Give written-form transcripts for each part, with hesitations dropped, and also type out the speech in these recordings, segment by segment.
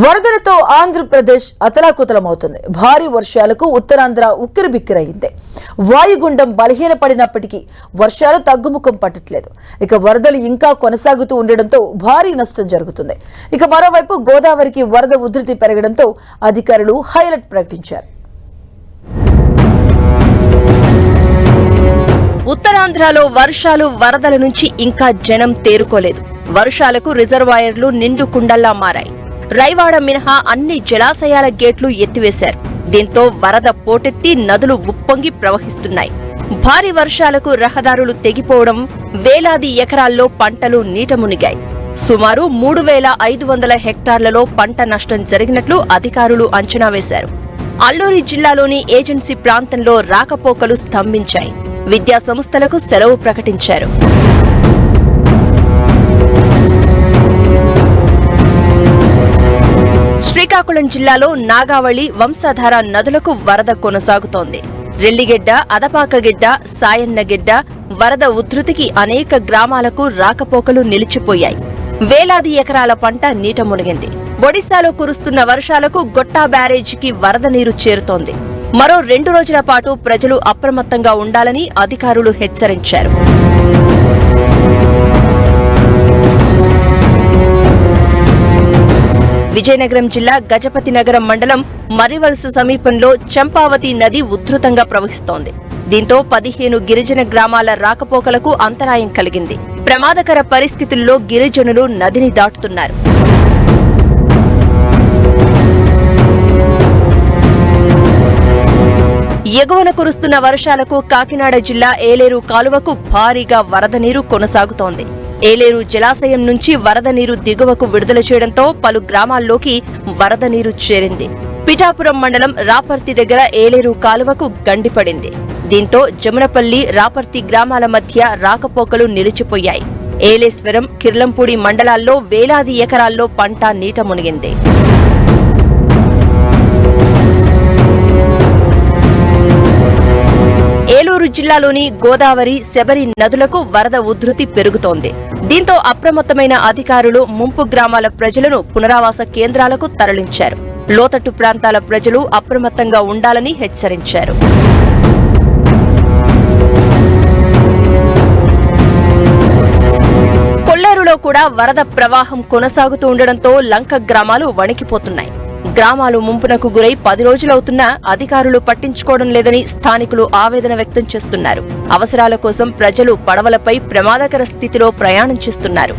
వరదలతో ఆంధ్రప్రదేశ్ అతలాకుతలమవుతుంది. భారీ వర్షాలకు ఉత్తరాంధ్ర ఉక్కిరిబిక్కిరైంది. వాయుగుండం బలహీనపడినప్పటికీ వర్షాలు తగ్గుముఖం పట్టట్లేదు. ఇక వరదలు ఇంకా కొనసాగుతూ ఉండడంతో భారీ నష్టం జరుగుతుంది. ఇక మరోవైపు గోదావరికి వరద ఉధృతి పెరగడంతో అధికారులు హైలైట్ ప్రకటించారు. ఉత్తరాంధ్రలో వర్షాలు వరదల నుంచి ఇంకా జనం తేరుకోలేదు. వర్షాలకు రిజర్వాయర్లు నిండు కుండల్లా మారాయి. రైవాడ మినహా అన్ని జలాశయాల గేట్లు ఎత్తివేశారు. దీంతో వరద పోటెత్తి నదులు ఉప్పొంగి ప్రవహిస్తున్నాయి. భారీ వర్షాలకు రహదారులు తెగిపోవడం, వేలాది ఎకరాల్లో పంటలు నీట మునిగాయి. సుమారు 3500 హెక్టార్లలో పంట నష్టం జరిగినట్లు అధికారులు అంచనా వేశారు. అల్లూరి జిల్లాలోని ఏజెన్సీ ప్రాంతంలో రాకపోకలు స్తంభించాయి. విద్యా సంస్థలకు సెలవు ప్రకటించారు. శ్రీకాకుళం జిల్లాలో నాగావళి, వంశధార నదులకు వరద కొనసాగుతోంది. రెల్లిగెడ్డ, అదపాకగిడ్డ, సాయన్నగిడ్డ వరద ఉధృతికి అనేక గ్రామాలకు రాకపోకలు నిలిచిపోయాయి. వేలాది ఎకరాల పంట నీట మునిగింది. ఒడిశాలో కురుస్తున్న వర్షాలకు గొట్టా బ్యారేజీకి వరద నీరు చేరుతోంది. మరో 2 రోజుల పాటు ప్రజలు అప్రమత్తంగా ఉండాలని అధికారులు హెచ్చరించారు. విజయనగరం జిల్లా గజపతినగరం మండలం మర్రివలస సమీపంలో చంపావతి నది ఉధృతంగా ప్రవహిస్తోంది. దీంతో 15 గిరిజన గ్రామాల రాకపోకలకు అంతరాయం కలిగింది. ప్రమాదకర పరిస్థితుల్లో గిరిజనులు నదిని దాటుతున్నారు. ఎగువన కురుస్తున్న వర్షాలకు కాకినాడ జిల్లా ఏలేరు కాలువకు భారీగా వరద నీరు కొనసాగుతోంది. ఏలేరు జలాశయం నుంచి వరద నీరు దిగువకు విడుదల చేయడంతో పలు గ్రామాల్లోకి వరద నీరు చేరింది. పిఠాపురం మండలం రాపర్తి దగ్గర ఏలేరు కాలువకు గండిపడింది. దీంతో జమునపల్లి, రాపర్తి గ్రామాల మధ్య రాకపోకలు నిలిచిపోయాయి. ఏలేశ్వరం, కిర్లంపూడి మండలాల్లో వేలాది ఎకరాల్లో పంట నీట మునిగింది. ఏలూరు జిల్లాలోని గోదావరి, శబరి నదులకు వరద ఉధృతి పెరుగుతోంది. దీంతో అప్రమత్తమైన అధికారులు ముంపు గ్రామాల ప్రజలను పునరావాస కేంద్రాలకు తరలించారు. లోతట్టు ప్రాంతాల ప్రజలు అప్రమత్తంగా ఉండాలని హెచ్చరించారు. కొల్లేరులో కూడా వరద ప్రవాహం కొనసాగుతూ ఉండడంతో లంక గ్రామాలు వణికిపోతున్నాయి. గ్రామాలు ముంపునకు గురై 10 రోజులవుతున్నా అధికారులు పట్టించుకోవడం లేదని స్థానికులు ఆవేదన వ్యక్తం చేస్తున్నారు. అవసరాల కోసం ప్రజలు పడవలపై ప్రమాదకర స్థితిలో ప్రయాణం చేస్తున్నారు.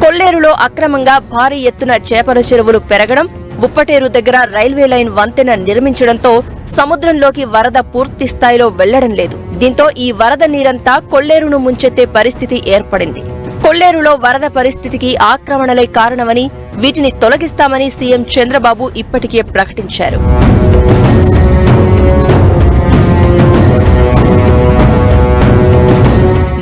కొల్లేరులో అక్రమంగా భారీ ఎత్తున చేపల చెరువులు పెరగడం, ఉప్పటేరు దగ్గర రైల్వే లైన్ వంతెన నిర్మించడంతో సముద్రంలోకి వరద పూర్తి స్థాయిలో వెళ్లడం లేదు. దీంతో ఈ వరద నీరంతా కొల్లేరును ముంచెత్తే పరిస్థితి ఏర్పడింది. కొల్లేరులో వరద పరిస్థితికి ఆక్రమణలే కారణమని, వీటిని తొలగిస్తామని సీఎం చంద్రబాబు ఇప్పటికే ప్రకటించారు.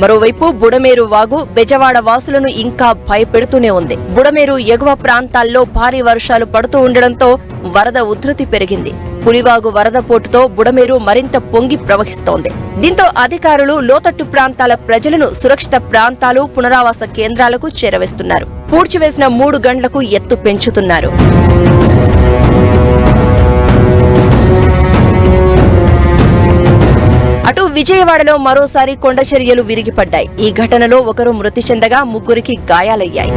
మరోవైపు బుడమేరు వాగు బెజవాడ వాసులను ఇంకా భయపెడుతూనే ఉంది. బుడమేరు ఎగువ ప్రాంతాల్లో భారీ వర్షాలు పడుతూ ఉండడంతో వరద ఉధృతి పెరిగింది. పులివాగు వరద పోటుతో బుడమేరు మరింత పొంగి ప్రవహిస్తోంది. దీంతో అధికారులు లోతట్టు ప్రాంతాల ప్రజలను సురక్షిత ప్రాంతాలు, పునరావాస కేంద్రాలకు చేరవేస్తున్నారు. పూడ్చివేసిన 3 గంటలకు ఎత్తు పెంచుతున్నారు. అటు విజయవాడలో మరోసారి కొండచర్యలు విరిగిపడ్డాయి. ఈ ఘటనలో ఒకరు మృతి చెందగా 3 గాయాలయ్యాయి.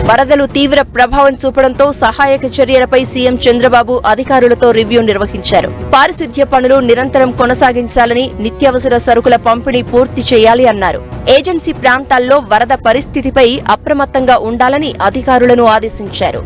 వరదలు తీవ్ర ప్రభావం చూపడంతో సహాయక చర్యలపై సీఎం చంద్రబాబు అధికారులతో రివ్యూ నిర్వహించారు. పారిశుద్ధ్య పనులు నిరంతరం కొనసాగించాలని, నిత్యావసర సరుకుల పంపిణీ పూర్తి చేయాలి అన్నారు. ఏజెన్సీ ప్రాంతాల్లో వరద పరిస్థితిపై అప్రమత్తంగా ఉండాలని అధికారులను ఆదేశించారు.